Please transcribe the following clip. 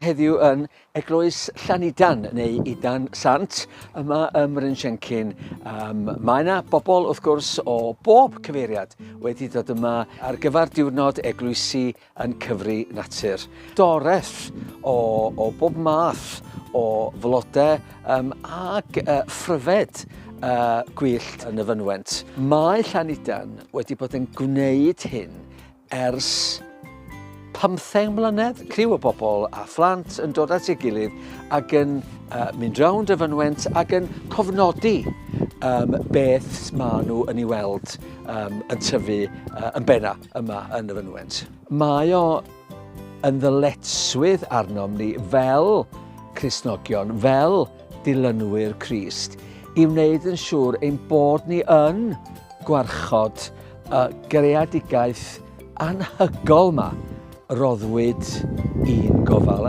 heddiw yn Eglwys Llanidan neu Idan Sant yma ym Mhryn Siencyn. Mae yna bobl wrth gwrs o bob cyfeiriad wedi dod yma ar gyfer diwrnod eglwysi yn cyfri natur. Doreth o bob math o flodau ag phryfed gwyllt yn y fynwent. Mae Llanidan wedi bod yn gwneud hyn ers 15 mlynedd. Criw o bobl a phlant yn dod at ei gilydd ac yn mynd rownd y fynwent ac yn cofnodi beth maen nhw yn ei weld yn tyfu yn benna yma yn y fynwent. Mae o yn ddyletswydd arnom ni fel Cristnogion, fel dilynwyr Crist, i wneud yn siŵr ein bod ni yn gwarchod y greadigaeth anhygol 'ma roddwyd i'n gofal.